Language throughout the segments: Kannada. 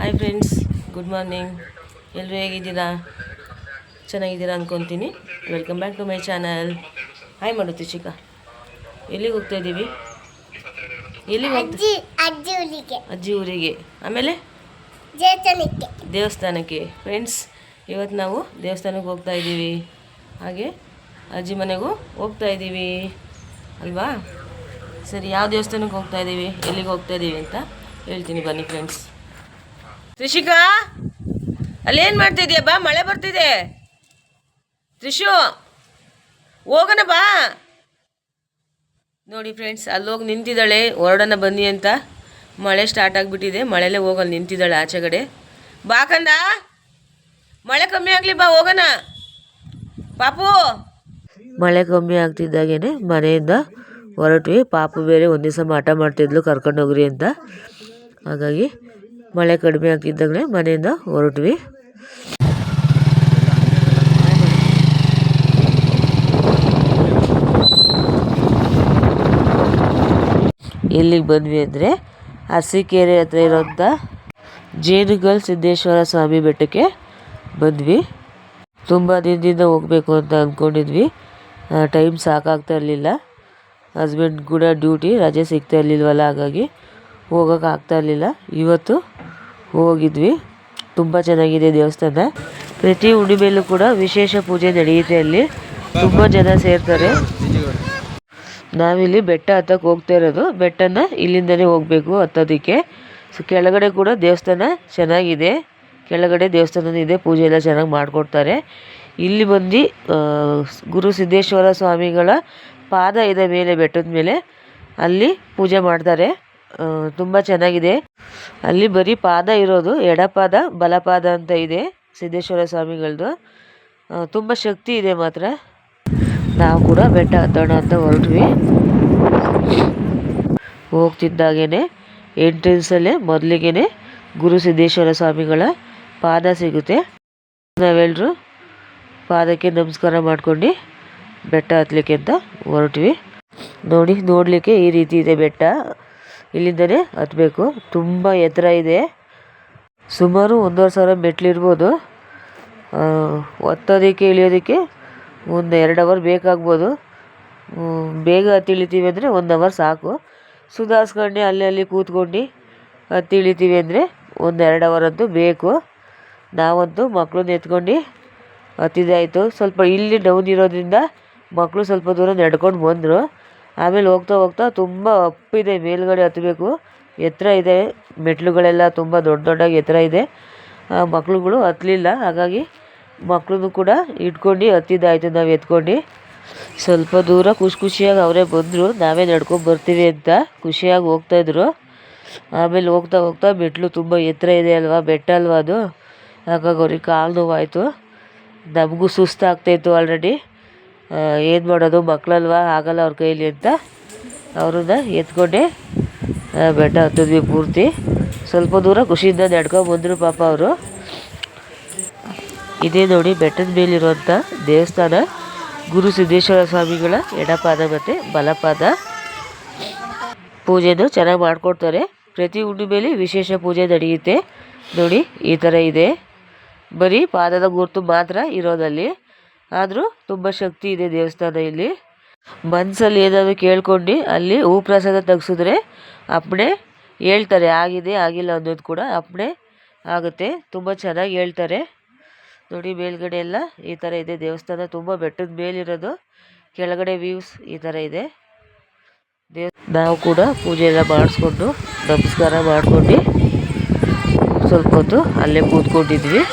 Hi friends, good morning. ಎಲ್ಲರೂ ಹೇಗಿದ್ದೀರಾ? ಚೆನ್ನಾಗಿದ್ದೀರಾ ಅಂದ್ಕೊತೀನಿ. Welcome back to my channel. Hi ಮಾಡು ತ್ರಿಷಿಕಾ. ಎಲ್ಲಿಗೆ ಹೋಗ್ತಾ ಇದ್ದೀವಿ? ಎಲ್ಲಿಗೆ ಅಜ್ಜಿ ಊರಿಗೆ. ಆಮೇಲೆ ದೇವಸ್ಥಾನಕ್ಕೆ. ಫ್ರೆಂಡ್ಸ್, ಇವತ್ತು ನಾವು ದೇವಸ್ಥಾನಕ್ಕೆ ಹೋಗ್ತಾ ಇದ್ದೀವಿ. ಹಾಗೆ ಅಜ್ಜಿ ಮನೆಗೂ ಹೋಗ್ತಾ ಇದ್ದೀವಿ ಅಲ್ವಾ? ಸರಿ, ಯಾವ ದೇವಸ್ಥಾನಕ್ಕೆ ಹೋಗ್ತಾ ಇದ್ದೀವಿ, ಎಲ್ಲಿಗೆ ಹೋಗ್ತಾ ಇದ್ದೀವಿ ಅಂತ ಹೇಳ್ತೀನಿ ಬನ್ನಿ ಫ್ರೆಂಡ್ಸ್. ತ್ರಿಷಿಕಾ, ಅಲ್ಲೇನು ಮಾಡ್ತಿದ್ಯಾ? ಬಾ, ಮಳೆ ಬರ್ತಿದೆ. ತ್ರಿಷು, ಹೋಗೋಣ ಬಾ. ನೋಡಿ ಫ್ರೆಂಡ್ಸ್, ಅಲ್ಲೋಗಿ ನಿಂತಿದ್ದಾಳೆ, ಹೊರಡೋಣ ಬನ್ನಿ ಅಂತ. ಮಳೆ ಸ್ಟಾರ್ಟ್ ಆಗಿಬಿಟ್ಟಿದೆ, ಮಳೆಲೇ ಹೋಗಲ್ಲಿ ನಿಂತಿದ್ದಾಳೆ ಆಚೆಗಡೆ. ಬಾ ಕಂದ, ಮಳೆ ಕಮ್ಮಿ ಆಗಲಿ, ಬಾ ಹೋಗೋಣ. ಪಾಪು, ಮಳೆ ಕಮ್ಮಿ ಆಗ್ತಿದ್ದಾಗೇನೆ ಮನೆಯಿಂದ ಹೊರಟ್ವಿ. ಪಾಪು ಬೇರೆ ಒಂದು ದಿವಸ ಮಾಟ ಮಾಡ್ತಿದ್ಲು ಕರ್ಕೊಂಡೋಗ್ರಿ ಅಂತ. ಹಾಗಾಗಿ ಮಳೆ ಕಡಿಮೆ ಆಗ್ತಿದ್ದಾಗಲೇ ಮನೆಯಿಂದ ಹೊರಟ್ವಿ. ಎಲ್ಲಿಗೆ ಬಂದ್ವಿ ಅಂದರೆ ಅರಸೀಕೆರೆ ಹತ್ರ ಇರೋಂಥ ಜೇನುಗಲ್ ಸಿದ್ದೇಶ್ವರ ಸ್ವಾಮಿ ಬೆಟ್ಟಕ್ಕೆ ಬಂದ್ವಿ. ತುಂಬ ದಿನದಿಂದ ಹೋಗಬೇಕು ಅಂತ ಅಂದ್ಕೊಂಡಿದ್ವಿ. ಟೈಮ್ ಸಾಕಾಗ್ತಾ ಇರಲಿಲ್ಲ. ಹಸ್ಬೆಂಡ್ ಕೂಡ ಡ್ಯೂಟಿ ರಜೆ ಸಿಗ್ತಾ ಇರಲಿಲ್ವಲ್ಲ, ಹಾಗಾಗಿ ಹೋಗೋಕ್ಕಾಗ್ತಾ ಇರಲಿಲ್ಲ. ಇವತ್ತು ಹೋಗಿದ್ವಿ. ತುಂಬ ಚೆನ್ನಾಗಿದೆ ದೇವಸ್ಥಾನ. ಪ್ರತಿ ಹುಣ್ಣಿಮೆಯಲ್ಲೂ ಕೂಡ ವಿಶೇಷ ಪೂಜೆ ನಡೆಯುತ್ತೆ. ಅಲ್ಲಿ ತುಂಬ ಜನ ಸೇರ್ತಾರೆ. ನಾವಿಲ್ಲಿ ಬೆಟ್ಟ ಹತ್ತಕ್ಕೆ ಹೋಗ್ತಾ ಇರೋದು. ಬೆಟ್ಟನ ಇಲ್ಲಿಂದನೇ ಹೋಗಬೇಕು ಹತ್ತೋದಕ್ಕೆ. ಸೊ ಕೆಳಗಡೆ ಕೂಡ ದೇವಸ್ಥಾನ ಚೆನ್ನಾಗಿದೆ. ಕೆಳಗಡೆ ದೇವಸ್ಥಾನ ಇದೆ, ಪೂಜೆ ಎಲ್ಲ ಚೆನ್ನಾಗಿ ಮಾಡಿಕೊಡ್ತಾರೆ. ಇಲ್ಲಿ ಬಂದು ಗುರು ಸಿದ್ದೇಶ್ವರ ಸ್ವಾಮಿಗಳ ಪಾದ ಇದೆ ಮೇಲೆ, ಬೆಟ್ಟದ ಮೇಲೆ. ಅಲ್ಲಿ ಪೂಜೆ ಮಾಡ್ತಾರೆ. ತುಂಬ ಚೆನ್ನಾಗಿದೆ. ಅಲ್ಲಿ ಬರೀ ಪಾದ ಇರೋದು, ಎಡಪಾದ ಬಲಪಾದ ಅಂತ ಇದೆ ಸಿದ್ದೇಶ್ವರ ಸ್ವಾಮಿಗಳದ್ದು. ತುಂಬ ಶಕ್ತಿ ಇದೆ ಮಾತ್ರ. ನಾವು ಕೂಡ ಬೆಟ್ಟ ಹತ್ತೋಣ ಅಂತ ಹೊರಟ್ವಿ. ಹೋಗ್ತಿದ್ದಾಗೇ ಎಂಟ್ರೆನ್ಸಲ್ಲೇ ಮೊದಲಿಗೆ ಗುರು ಸಿದ್ದೇಶ್ವರ ಸ್ವಾಮಿಗಳ ಪಾದ ಸಿಗುತ್ತೆ. ನಾವೆಲ್ಲರೂ ಪಾದಕ್ಕೆ ನಮಸ್ಕಾರ ಮಾಡ್ಕೊಂಡು ಬೆಟ್ಟ ಹತ್ತಲಿಕ್ಕೆ ಅಂತ ಹೊರಟ್ವಿ. ನೋಡಲಿಕ್ಕೆ ಈ ರೀತಿ ಇದೆ ಬೆಟ್ಟ. ಇಲ್ಲಿಂದನೇ ಹತ್ತಬೇಕು. ತುಂಬ ಎತ್ತರ ಇದೆ. ಸುಮಾರು 1,500 ಮೆಟ್ಲಿರ್ಬೋದು. ಹತ್ತೋದಕ್ಕೆ ಇಳಿಯೋದಕ್ಕೆ ಒಂದು 2 ಅವರ್ ಬೇಕಾಗ್ಬೋದು. ಬೇಗ ಹತ್ತಿ ಇಳಿತೀವಿ ಅಂದರೆ 1 ಅವರ್ ಸಾಕು. ಸುಧಾರಿಸ್ಕೊಂಡು ಅಲ್ಲಿ ಕೂತ್ಕೊಂಡು ಹತ್ತಿ ಇಳಿತೀವಿ ಅಂದರೆ 1-2 ಅವರ್ ಅಂತೂ ಬೇಕು. ನಾವಂತೂ ಮಕ್ಕಳನ್ನ ಎತ್ಕೊಂಡು ಹತ್ತಿದ್ದಾಯಿತು. ಸ್ವಲ್ಪ ಇಲ್ಲಿ ಡೌನ್ ಇರೋದ್ರಿಂದ ಮಕ್ಕಳು ಸ್ವಲ್ಪ ದೂರ ನಡ್ಕೊಂಡು ಬಂದರು. ಆಮೇಲೆ ಹೋಗ್ತಾ ಹೋಗ್ತಾ ತುಂಬ ಅಪ್ಪಿದೆ, ಮೇಲ್ಗಡೆ ಹತ್ತಬೇಕು. ಎತ್ತರ ಇದೆ, ಮೆಟ್ಲುಗಳೆಲ್ಲ ತುಂಬ ದೊಡ್ಡದಾಗಿ ಎತ್ತರ ಇದೆ. ಮಕ್ಕಳುಗಳು ಹತ್ತಲಿಲ್ಲ. ಹಾಗಾಗಿ ಮಕ್ಕಳನ್ನು ಕೂಡ ಇಟ್ಕೊಂಡು ಹತ್ತಿದ್ದಾಯಿತು ನಾವು ಎತ್ಕೊಂಡು. ಸ್ವಲ್ಪ ದೂರ ಖುಷಿಯಾಗಿ ಅವರೇ ಬಂದರು, ನಾವೇ ನಡ್ಕೊಂಡು ಬರ್ತೀವಿ ಅಂತ ಖುಷಿಯಾಗಿ ಹೋಗ್ತಾಯಿದ್ರು. ಆಮೇಲೆ ಹೋಗ್ತಾ ಹೋಗ್ತಾ ಮೆಟ್ಲು ತುಂಬ ಎತ್ತರ ಇದೆ ಅಲ್ವಾ, ಬೆಟ್ಟ ಅಲ್ವಾ ಅದು. ಹಾಗಾಗಿ ಅವ್ರಿಗೆ ಕಾಲು ನೋವಾಯಿತು. ನಮಗೂ ಸುಸ್ತಾಗ್ತಾಯಿತ್ತು ಆಲ್ರೆಡಿ. ಏನು ಮಾಡೋದು, ಮಕ್ಕಳಲ್ವಾ, ಆಗಲ್ಲ ಅವ್ರ ಕೈಲಿ ಅಂತ ಅವ್ರನ್ನ ಎತ್ಕೊಂಡೆ ಬೆಟ್ಟ ಹತ್ತಿದ್ವಿ ಪೂರ್ತಿ. ಸ್ವಲ್ಪ ದೂರ ಖುಷಿಯಿಂದ ನಡ್ಕೊಂಬಂದರು ಪಾಪ ಅವರು. ಇದೇ ನೋಡಿ ಬೆಟ್ಟದ ಮೇಲಿರುವಂಥ ದೇವಸ್ಥಾನ. ಗುರು ಸಿದ್ದೇಶ್ವರ ಸ್ವಾಮಿಗಳ ಎಡಪಾದ ಮತ್ತು ಬಲಪಾದ. ಪೂಜೆನೂ ಚೆನ್ನಾಗಿ ಮಾಡಿಕೊಡ್ತಾರೆ. ಪ್ರತಿ ಹುಣ್ಣಿಮೆಯಲ್ಲಿ ವಿಶೇಷ ಪೂಜೆ ನಡೆಯುತ್ತೆ. ನೋಡಿ ಈ ಥರ ಇದೆ. ಬರೀ ಪಾದದ ಗುರುತು ಮಾತ್ರ ಇರೋದಲ್ಲಿ, ಆದರೂ ತುಂಬ ಶಕ್ತಿ ಇದೆ ದೇವಸ್ಥಾನ. ಇಲ್ಲಿ ಮನಸ್ಸಲ್ಲಿ ಏನಾದರೂ ಕೇಳ್ಕೊಂಡು ಅಲ್ಲಿ ಹೂ ಪ್ರಸಾದ ತೆಗ್ಸಿದ್ರೆ ಅಪ್ಪಣೆ ಹೇಳ್ತಾರೆ. ಆಗಿದೆ ಆಗಿಲ್ಲ ಅನ್ನೋದು ಕೂಡ ಅಪ್ಪಣೆ ಆಗುತ್ತೆ. ತುಂಬ ಚೆನ್ನಾಗಿ ಹೇಳ್ತಾರೆ. ನೋಡಿ ಮೇಲ್ಗಡೆ ಎಲ್ಲ ಈ ಥರ ಇದೆ ದೇವಸ್ಥಾನ. ತುಂಬ ಬೆಟ್ಟದ ಮೇಲಿರೋದು, ಕೆಳಗಡೆ ವ್ಯೂಸ್ ಈ ಥರ ಇದೆ. ನಾವು ಕೂಡ ಪೂಜೆ ಎಲ್ಲ ಮಾಡಿಸ್ಕೊಂಡು ನಮಸ್ಕಾರ ಮಾಡ್ಕೊಂಡು ಸ್ವಲ್ಪ ಹೊತ್ತು ಅಲ್ಲೇ ಕೂತ್ಕೊಂಡಿದ್ವಿ.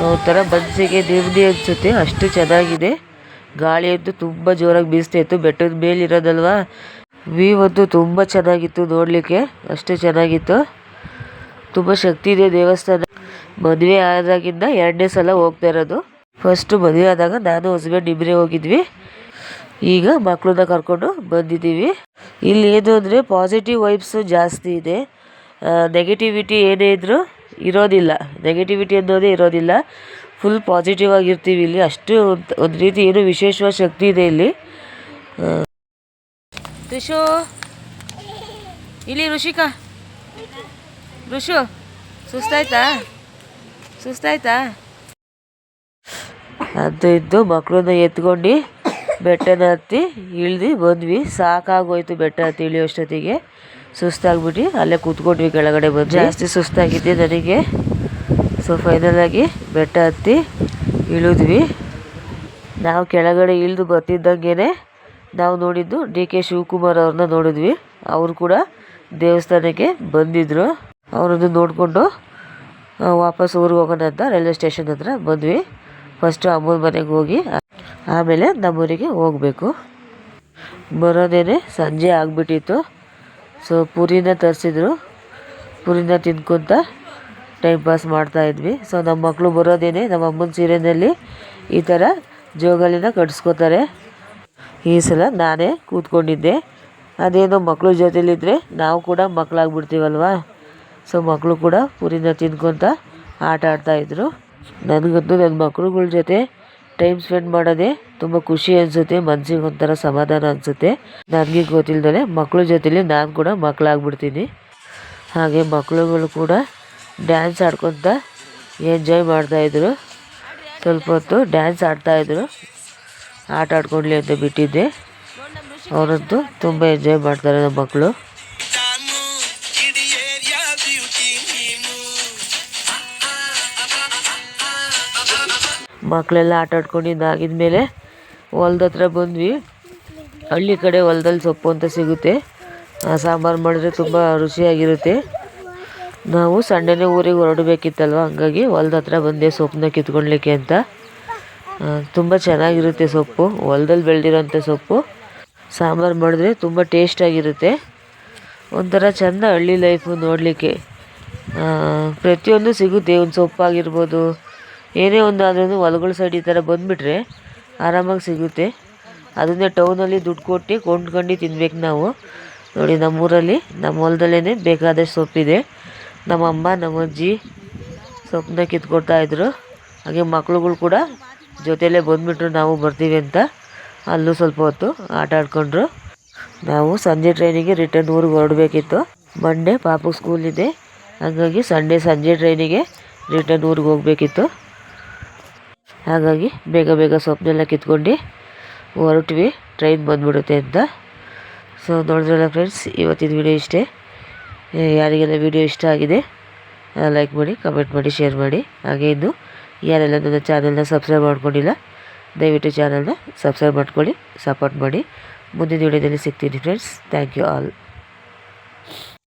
ಒಂಥರ ಮನಸ್ಸಿಗೆ ನೆಮ್ಮದಿ ಅನಿಸುತ್ತೆ, ಅಷ್ಟು ಚೆನ್ನಾಗಿದೆ. ಗಾಳಿ ಅಂತೂ ತುಂಬ ಜೋರಾಗಿ ಬೀಸ್ತಾ ಇತ್ತು. ಬೆಟ್ಟದ ಮೇಲಿರೋದಲ್ವ, ವ್ಯೂ ಅಂತೂ ತುಂಬ ಚೆನ್ನಾಗಿತ್ತು ನೋಡಲಿಕ್ಕೆ, ಅಷ್ಟು ಚೆನ್ನಾಗಿತ್ತು. ತುಂಬ ಶಕ್ತಿ ಇದೆ ದೇವಸ್ಥಾನ. ಮದುವೆ ಆದಾಗಿಂದ 2ನೇ ಸಲ ಹೋಗ್ತಾ ಇರೋದು. ಫಸ್ಟು ಮದುವೆ ಆದಾಗ ನಾನು ಹಸ್ಬೆಂಡ್ ಇಬ್ಬರೇ ಹೋಗಿದ್ವಿ. ಈಗ ಮಕ್ಕಳನ್ನ ಕರ್ಕೊಂಡು ಬಂದಿದ್ದೀವಿ. ಇಲ್ಲಿ ಏನು ಅಂದರೆ ಪಾಸಿಟಿವ್ ವೈಬ್ಸು ಜಾಸ್ತಿ ಇದೆ. ನೆಗೆಟಿವಿಟಿ ಏನೇ ಇದ್ದರೂ ಇರೋದಿಲ್ಲ. ನೆಗೆಟಿವಿಟಿ ಅನ್ನೋದೇ ಇರೋದಿಲ್ಲ. ಫುಲ್ ಪಾಸಿಟಿವ್ ಆಗಿರ್ತೀವಿ ಇಲ್ಲಿ. ಅಷ್ಟು ಒಂದು ರೀತಿ ಏನು ವಿಶೇಷವಾದ ಶಕ್ತಿ ಇದೆ ಇಲ್ಲಿ. ಋಷು ಇಲ್ಲಿ, ಋಷಿಕಾ, ಋಷು ಸುಸ್ತಾಯ್ತಾ ಅಂತೂ ಇದ್ದು ಮಕ್ಕಳನ್ನ ಎತ್ಕೊಂಡು ಬೆಟ್ಟನ ಹತ್ತಿ ಇಳ್ದು ಬಂದ್ವಿ. ಸಾಕಾಗೋಯ್ತು ಬೆಟ್ಟ ಹತ್ತಿ ಇಳಿಯೋಷ್ಟೊತ್ತಿಗೆ. ಸುಸ್ತಾಗ್ಬಿಟ್ಟು ಅಲ್ಲೇ ಕೂತ್ಕೊಂಡ್ವಿ, ಕೆಳಗಡೆ ಬಂದು. ಜಾಸ್ತಿ ಸುಸ್ತಾಗಿದ್ದೆ ನನಗೆ. ಸೊ ಫೈನಲಾಗಿ ಬೆಟ್ಟ ಹತ್ತಿ ಇಳಿದ್ವಿ. ನಾವು ಕೆಳಗಡೆ ಇಳಿದು ಬರ್ತಿದ್ದಂಗೆ ನಾವು ನೋಡಿದ್ದು ಡಿ ಕೆ ಶಿವಕುಮಾರ್ ಅವ್ರನ್ನ ನೋಡಿದ್ವಿ. ಅವರು ಕೂಡ ದೇವಸ್ಥಾನಕ್ಕೆ ಬಂದಿದ್ದರು. ಅವರನ್ನು ನೋಡಿಕೊಂಡು ವಾಪಸ್ ಊರಿಗೆ ಹೋಗೋಣ ಅಂತ ರೈಲ್ವೆ ಸ್ಟೇಷನ್ ಹತ್ರ ಬಂದ್ವಿ. ಫಸ್ಟು ಅಮ್ಮನ ಮನೆಗೆ ಹೋಗಿ ಆಮೇಲೆ ನಮ್ಮೂರಿಗೆ ಹೋಗಬೇಕು. ಬರೋದೇನೆ ಸಂಜೆ ಆಗಿಬಿಟ್ಟಿತ್ತು. ಸೊ ಪೂರಿನ ತರಿಸಿದ್ರು. ಪೂರಿನ ತಿನ್ಕೊತ ಟೈಮ್ ಪಾಸ್ ಮಾಡ್ತಾಯಿದ್ವಿ. ಸೊ ನಮ್ಮ ಮಕ್ಕಳು ಬರೋದೇನೆ ನಮ್ಮ ಅಮ್ಮನ ಸೀರೆಯಲ್ಲಿ ಈ ಥರ ಜೋಗಾಲಿನ ಕಟ್ಸ್ಕೊತಾರೆ. ಈ ಸಲ ನಾನೇ ಕೂತ್ಕೊಂಡಿದ್ದೆ. ಅದೇನೋ ಮಕ್ಕಳು ಜೊತೆಲಿದ್ದರೆ ನಾವು ಕೂಡ ಮಕ್ಕಳಾಗ್ಬಿಡ್ತೀವಲ್ವ. ಸೊ ಮಕ್ಕಳು ಕೂಡ ಪೂರಿನ ತಿನ್ಕೊತ ಆಟ ಆಡ್ತಾಯಿದ್ರು. ನನಗಂತೂ ನನ್ನ ಮಕ್ಳುಗಳ ಜೊತೆ ಟೈಮ್ ಸ್ಪೆಂಡ್ ಮಾಡೋದೇ ತುಂಬ ಖುಷಿ ಅನಿಸುತ್ತೆ. ಮನಸ್ಸಿಗೆ ಒಂಥರ ಸಮಾಧಾನ ಅನಿಸುತ್ತೆ. ನನಗೆ ಗೊತ್ತಿಲ್ಲದಲೆ ಮಕ್ಕಳ ಜೊತೆಲಿ ನಾನು ಕೂಡ ಮಕ್ಕಳಾಗ್ಬಿಡ್ತೀನಿ. ಹಾಗೆ ಮಕ್ಕಳುಗಳು ಕೂಡ ಡ್ಯಾನ್ಸ್ ಆಡ್ಕೊತ ಎಂಜಾಯ್ ಮಾಡ್ತಾಯಿದ್ರು. ಸ್ವಲ್ಪ ಹೊತ್ತು ಡ್ಯಾನ್ಸ್ ಆಡ್ತಾಯಿದ್ರು. ಆಟ ಆಡ್ಕೊಳ್ಳಿ ಅಂತ ಬಿಟ್ಟಿದ್ದೆ. ಅವರಂತೂ ತುಂಬ ಎಂಜಾಯ್ ಮಾಡ್ತಾರೆ ನಮ್ಮ ಮಕ್ಕಳು. ಮಕ್ಕಳೆಲ್ಲ ಆಟ ಆಡ್ಕೊಂಡಿದ್ದಾಗಿದ ಮೇಲೆ ಹೊಲ್ದ ಹತ್ರ ಬಂದ್ವಿ. ಹಳ್ಳಿ ಕಡೆ ಹೊಲದಲ್ಲಿ ಸೊಪ್ಪು ಅಂತ ಸಿಗುತ್ತೆ. ಸಾಂಬಾರು ಮಾಡಿದ್ರೆ ತುಂಬ ರುಚಿಯಾಗಿರುತ್ತೆ. ನಾವು ಸಂಡೇನೇ ಊರಿಗೆ ಹೊರಡಬೇಕಿತ್ತಲ್ವ, ಹಂಗಾಗಿ ಹೊಲ್ದ ಹತ್ರ ಬಂದೆ ಸೊಪ್ಪನ್ನ ಕಿತ್ಕೊಳ್ಲಿಕ್ಕೆ ಅಂತ. ತುಂಬ ಚೆನ್ನಾಗಿರುತ್ತೆ ಸೊಪ್ಪು, ಹೊಲದಲ್ಲಿ ಬೆಳೆದಿರೋಂಥ ಸೊಪ್ಪು. ಸಾಂಬಾರು ಮಾಡಿದ್ರೆ ತುಂಬ ಟೇಸ್ಟಾಗಿರುತ್ತೆ. ಒಂಥರ ಚೆಂದ ಹಳ್ಳಿ ಲೈಫು ನೋಡಲಿಕ್ಕೆ. ಪ್ರತಿಯೊಂದು ಸಿಗುತ್ತೆ. ಒಂದು ಸೊಪ್ಪಾಗಿರ್ಬೋದು, ಏನೇ ಒಂದು ಆದ್ರೂ ಹೊಲಗಳ ಸೈಡ್ ಈ ಥರ ಬಂದುಬಿಟ್ರೆ ಆರಾಮಾಗಿ ಸಿಗುತ್ತೆ. ಅದನ್ನೇ ಟೌನಲ್ಲಿ ದುಡ್ಡು ಕೊಟ್ಟು ಕೊಂಡ್ಕೊಂಡು ತಿನ್ಬೇಕು ನಾವು. ನೋಡಿ ನಮ್ಮೂರಲ್ಲಿ ನಮ್ಮ ಹೊಲದಲ್ಲೇ ಬೇಕಾದಷ್ಟು ಸೊಪ್ಪಿದೆ. ನಮ್ಮ ಅಮ್ಮ ನಮ್ಮ ಅಜ್ಜಿ ಸೊಪ್ಪನ್ನ ಕಿತ್ಕೊಡ್ತಾಯಿದ್ರು. ಹಾಗೆ ಮಕ್ಳುಗಳು ಕೂಡ ಜೊತೆಯಲ್ಲೇ ಬಂದುಬಿಟ್ರು ನಾವು ಬರ್ತೀವಿ ಅಂತ. ಅಲ್ಲೂ ಸ್ವಲ್ಪ ಹೊತ್ತು ಆಟ ಆಡ್ಕೊಂಡ್ರು. ನಾವು ಸಂಜೆ ಟ್ರೈನಿಗೆ ರಿಟರ್ನ್ ಊರಿಗೆ ಹೊರಡಬೇಕಿತ್ತು. ಮಂಡೇ ಪಾಪು ಸ್ಕೂಲಿದೆ, ಹಾಗಾಗಿ ಸಂಜೆ ಟ್ರೈನಿಗೆ ರಿಟರ್ನ್ ಊರಿಗೆ ಹೋಗಬೇಕಿತ್ತು. ಹಾಗಾಗಿ ಬೇಗ ಸೊಪ್ಪನ್ನೆಲ್ಲ ಕಿತ್ಕೊಂಡು ಹೊರಟ್ವಿ, ಟ್ರೈನ್ ಬಂದ್ಬಿಡುತ್ತೆ ಅಂತ. ಸೊ ನೋಡಿದ್ರಲ್ಲ ಫ್ರೆಂಡ್ಸ್, ಇವತ್ತಿನ ವಿಡಿಯೋ ಇಷ್ಟೇ. ಯಾರಿಗೆಲ್ಲ ವಿಡಿಯೋ ಇಷ್ಟ ಆಗಿದೆ ಲೈಕ್ ಮಾಡಿ, ಕಮೆಂಟ್ ಮಾಡಿ, ಶೇರ್ ಮಾಡಿ. ಹಾಗೆ ಇನ್ನು ಯಾರೆಲ್ಲ ನನ್ನ ಚಾನಲ್ನ ಸಬ್ಸ್ಕ್ರೈಬ್ ಮಾಡ್ಕೊಂಡಿಲ್ಲ ದಯವಿಟ್ಟು ಚಾನಲ್ನ ಸಬ್ಸ್ಕ್ರೈಬ್ ಮಾಡ್ಕೊಳ್ಳಿ, ಸಪೋರ್ಟ್ ಮಾಡಿ. ಮುಂದಿನ ವಿಡಿಯೋದಲ್ಲಿ ಸಿಗ್ತೀನಿ ಫ್ರೆಂಡ್ಸ್. Thank you all.